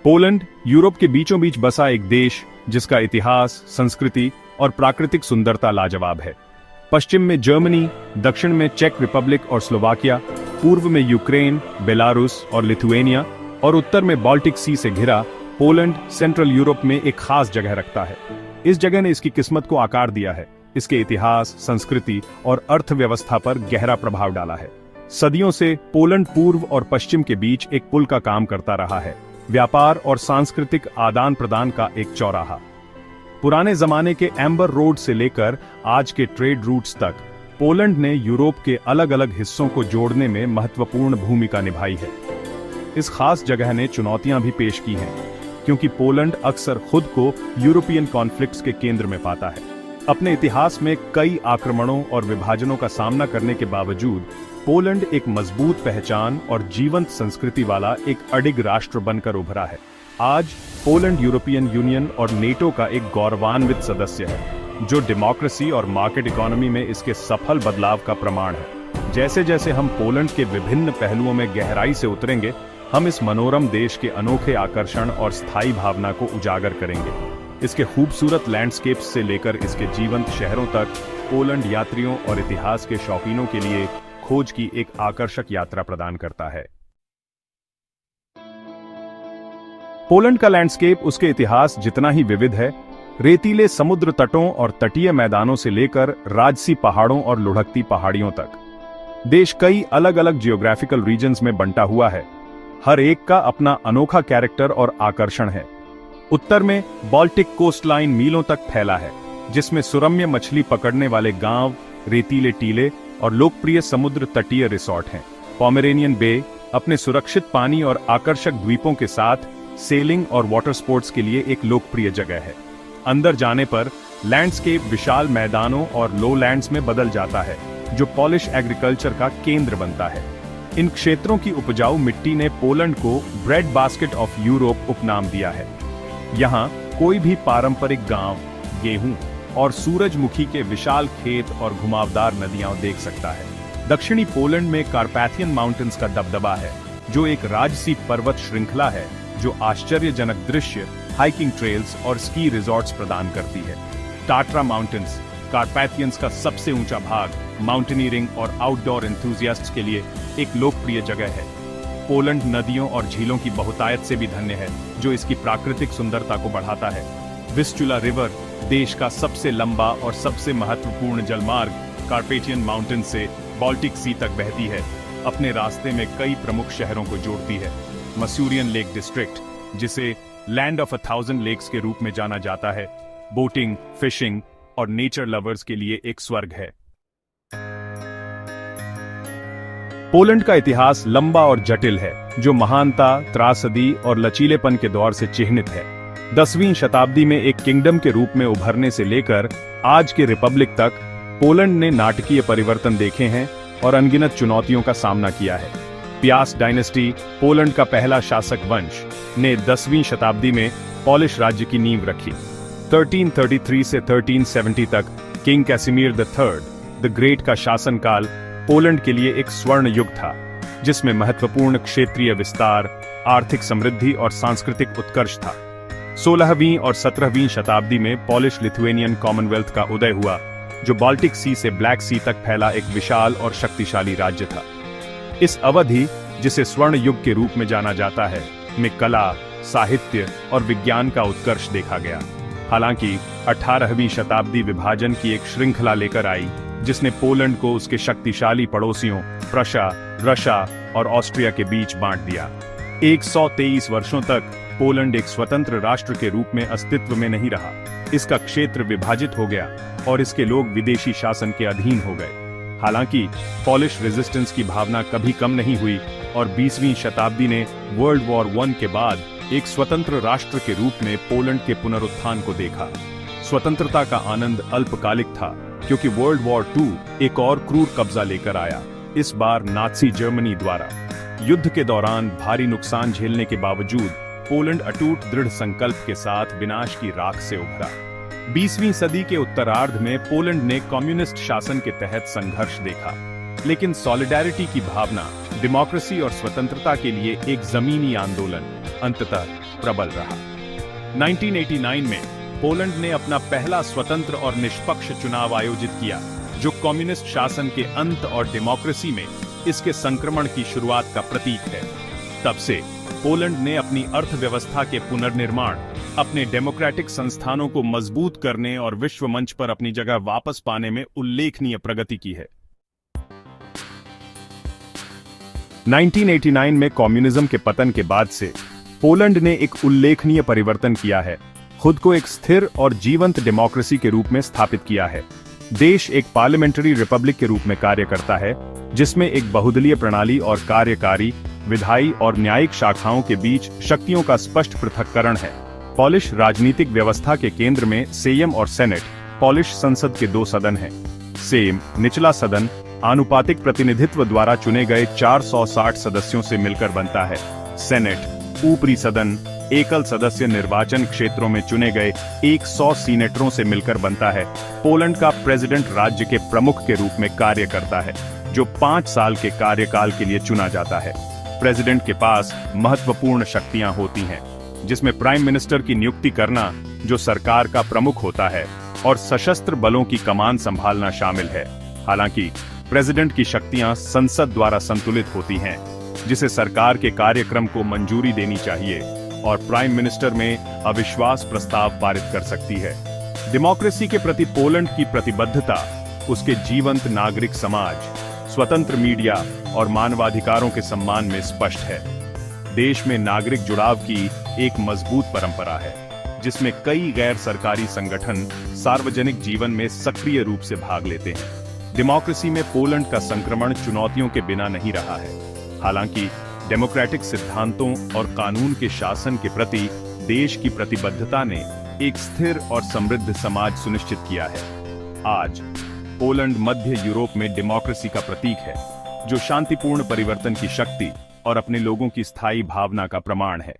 Poland Europe के बीचों बीच बसा एक देश जिसका इतिहास, संस्कृति और प्राकृतिक सुंदरता लाजवाब है। पश्चिम में जर्मनी, दक्षिण में चेक रिपब्लिक और स्लोवाकिया, पूर्व में यूक्रेन, बेलारूस और लिथुएनिया और उत्तर में बाल्टिक सी से घिरा पोलैंड सेंट्रल यूरोप में एक खास जगह रखता है। इस जगह ने इसकी किस्मत को आकार दिया है, इसके इतिहास, संस्कृति और अर्थव्यवस्था पर गहरा प्रभाव डाला है। सदियों से पोलैंड पूर्व और पश्चिम के बीच एक पुल का काम करता रहा है, व्यापार और सांस्कृतिक आदान प्रदान का एक चौराहा। पुराने जमाने के एम्बर रोड से लेकर आज के ट्रेड रूट्स तक पोलैंड ने यूरोप के अलग अलग हिस्सों को जोड़ने में महत्वपूर्ण भूमिका निभाई है। इस खास जगह ने चुनौतियां भी पेश की हैं, क्योंकि पोलैंड अक्सर खुद को यूरोपियन कॉन्फ्लिक्ट्स के केंद्र में पाता है। अपने इतिहास में कई आक्रमणों और विभाजनों का सामना करने के बावजूद पोलैंड एक मजबूत पहचान और जीवंत संस्कृति वाला एक अडिग राष्ट्र बनकर उभरा है। आज पोलैंड यूरोपियन यूनियन और नेटो का एक गौरवान्वित सदस्य है, जो डेमोक्रेसी और मार्केट इकोनॉमी में इसके सफल बदलाव का प्रमाण है। जैसे जैसे हम पोलैंड के विभिन्न पहलुओं में गहराई से उतरेंगे, हम इस मनोरम देश के अनोखे आकर्षण और स्थायी भावना को उजागर करेंगे। इसके खूबसूरत लैंडस्केप्स से लेकर इसके जीवंत शहरों तक पोलैंड यात्रियों और इतिहास के शौकीनों के लिए खोज की एक आकर्षक यात्रा प्रदान करता है। पोलैंड का लैंडस्केप उसके इतिहास जितना ही विविध है। रेतीले समुद्र तटों और तटीय मैदानों से लेकर राजसी पहाड़ों और लुढ़कती पहाड़ियों तक देश कई अलग अलग जियोग्राफिकल रीजन्स में बंटा हुआ है। हर एक का अपना अनोखा कैरेक्टर और आकर्षण है। उत्तर में बाल्टिक कोस्टलाइन मीलों तक फैला है, जिसमें सुरम्य मछली पकड़ने वाले गांव, रेतीले टीले और लोकप्रिय समुद्र तटीय रिसोर्ट हैं। पोमेरेनियन बे अपने सुरक्षित पानी और आकर्षक द्वीपों के साथ सेलिंग और वाटर स्पोर्ट्स के लिए एक लोकप्रिय जगह है। अंदर जाने पर लैंडस्केप विशाल मैदानों और लोलैंड्स में बदल जाता है, जो पॉलिश एग्रीकल्चर का केंद्र बनता है। इन क्षेत्रों की उपजाऊ मिट्टी ने पोलैंड को ब्रेड बास्केट ऑफ यूरोप उपनाम दिया है। यहाँ कोई भी पारंपरिक गांव, गेहूं और सूरजमुखी के विशाल खेत और घुमावदार नदियां देख सकता है। दक्षिणी पोलैंड में कार्पैथियन माउंटेन्स का दबदबा है, जो एक राजसी पर्वत श्रृंखला है जो आश्चर्यजनक दृश्य, हाइकिंग ट्रेल्स और स्की रिजॉर्ट्स प्रदान करती है। टाट्रा माउंटेन्स कार्पैथियंस का सबसे ऊंचा भाग माउंटेनियरिंग और आउटडोर एंथुसियास्ट्स के लिए एक लोकप्रिय जगह है। पोलैंड नदियों और झीलों की बहुतायत से भी धन्य है, जो इसकी प्राकृतिक सुंदरता को बढ़ाता है। विस्चुला रिवर देश का सबसे लंबा और सबसे महत्वपूर्ण जलमार्ग कार्पेथियन माउंटेन से बाल्टिक सी तक बहती है। अपने रास्ते में कई प्रमुख शहरों को जोड़ती है। मसूरियन लेक डिस्ट्रिक्ट, जिसे लैंड ऑफ 1000 लेक्स के रूप में जाना जाता है, बोटिंग, फिशिंग और नेचर लवर्स के लिए एक स्वर्ग है। पोलैंड का इतिहास लंबा और जटिल है, जो महानता, त्रासदी और लचीलेपन के दौर से चिह्नित है। 10वीं शताब्दी में एक किंगडम के रूप में उभरने से लेकर आज के रिपब्लिक तक पोलैंड ने नाटकीय परिवर्तन देखे हैं और अनगिनत चुनौतियों का सामना किया है। पियास्ट डायनेस्टी, पोलैंड का पहला शासक वंश, ने 10वीं शताब्दी में पॉलिश राज्य की नींव रखी। 1333 से 1370 तक किंग कैसिमिर द ग्रेट का शासनकाल पोलैंड के लिए एक स्वर्ण युग था, जिसमें महत्वपूर्ण क्षेत्रीय विस्तार, आर्थिक समृद्धि और सांस्कृतिक उत्कर्ष था। 16वीं और 17वीं शताब्दी में पॉलिश लिथुएनियन कॉमनवेल्थ का उदय हुआ, जो बाल्टिक सी से ब्लैक सी तक फैला एक विशाल और शक्तिशाली राज्य था। इस अवधि, जिसे स्वर्ण युग के रूप में जाना जाता है, में कला, साहित्य और विज्ञान का उत्कर्ष देखा गया। हालांकि 18वीं शताब्दी विभाजन की एक श्रृंखला लेकर आई, जिसने पोलैंड को उसके शक्तिशाली पड़ोसियों प्रशा, रशा और ऑस्ट्रिया के बीच बांट दिया। 123 वर्षों तक पोलैंड एक स्वतंत्र राष्ट्र के रूप में अस्तित्व में नहीं रहा। इसका क्षेत्र विभाजित हो गया और इसके लोग विदेशी शासन के अधीन हो गए। हालांकि पॉलिश रेजिस्टेंस की भावना कभी कम नहीं हुई और 20वीं शताब्दी ने वर्ल्ड वॉर 1 के बाद एक स्वतंत्र राष्ट्र के रूप में पोलैंड के पुनरुत्थान को देखा। स्वतंत्रता का आनंद अल्पकालिक था, क्योंकि वर्ल्ड वॉर 2 एक और क्रूर कब्जा लेकर आया, इस बार नाज़ी जर्मनी द्वारा। युद्ध के दौरान भारी नुकसान झेलने के बावजूद पोलैंड अटूट दृढ़ संकल्प के साथ विनाश की राख से उभरा। 20वीं सदी के उत्तरार्ध में पोलैंड ने कम्युनिस्ट शासन के तहत संघर्ष देखा, लेकिन सॉलिडेरिटी की भावना डेमोक्रेसी और स्वतंत्रता के लिए एक जमीनी आंदोलन अंततः प्रबल रहा। 1989 में पोलैंड ने अपना पहला स्वतंत्र और निष्पक्ष चुनाव आयोजित किया, जो कम्युनिस्ट शासन के अंत और डेमोक्रेसी में इसके संक्रमण की शुरुआत का प्रतीक है। तब से पोलैंड ने अपनी अर्थव्यवस्था के पुनर्निर्माण, अपने डेमोक्रेटिक संस्थानों को मजबूत करने और विश्व मंच पर अपनी जगह वापस पाने में उल्लेखनीय प्रगति की है। 1989 में कम्युनिज्म के पतन के बाद से पोलैंड ने एक उल्लेखनीय परिवर्तन किया है, खुद को एक स्थिर और जीवंत डेमोक्रेसी के रूप में स्थापित किया है। देश एक पार्लियामेंट्री रिपब्लिक के रूप में कार्य करता है, जिसमें एक बहुदलीय प्रणाली और कार्यकारी, विधायी और न्यायिक शाखाओं के बीच शक्तियों का स्पष्ट पृथक्करण है। पोलिश राजनीतिक व्यवस्था के केंद्र में सेम और सेनेट, पोलिश संसद के 2 सदन हैं। सेम, निचला सदन, आनुपातिक प्रतिनिधित्व द्वारा चुने गए 460 सदस्यों से मिलकर बनता है। सेनेट, ऊपरी सदन, एकल सदस्य निर्वाचन क्षेत्रों में चुने गए 100 सीनेटरों से मिलकर बनता है। पोलैंड का प्रेसिडेंट राज्य के प्रमुख के रूप में कार्य करता है, जो 5 साल के कार्यकाल के लिए चुना जाता है। प्रेसिडेंट के पास महत्वपूर्ण शक्तियां होती हैं, जिसमें प्राइम मिनिस्टर की नियुक्ति करना, जो सरकार का प्रमुख होता है, और सशस्त्र बलों की कमान संभालना शामिल है। हालांकि प्रेसिडेंट की शक्तियां संसद द्वारा संतुलित होती हैं, जिसे सरकार के कार्यक्रम को मंजूरी देनी चाहिए और प्राइम मिनिस्टर में अविश्वास प्रस्ताव पारित कर सकती है। डेमोक्रेसी के प्रति पोलैंड की प्रतिबद्धता उसके जीवंत नागरिक समाज, स्वतंत्र मीडिया और मानवाधिकारों के सम्मान में स्पष्ट है। देश में नागरिक जुड़ाव की एक मजबूत परंपरा है, जिसमें कई गैर सरकारी संगठन सार्वजनिक जीवन में सक्रिय रूप से भाग लेते हैं। डेमोक्रेसी में पोलैंड का संक्रमण चुनौतियों के बिना नहीं रहा है। हालांकि डेमोक्रेटिक सिद्धांतों और कानून के शासन के प्रति देश की प्रतिबद्धता ने एक स्थिर और समृद्ध समाज सुनिश्चित किया है। आज पोलैंड मध्य यूरोप में डेमोक्रेसी का प्रतीक है, जो शांतिपूर्ण परिवर्तन की शक्ति और अपने लोगों की स्थायी भावना का प्रमाण है।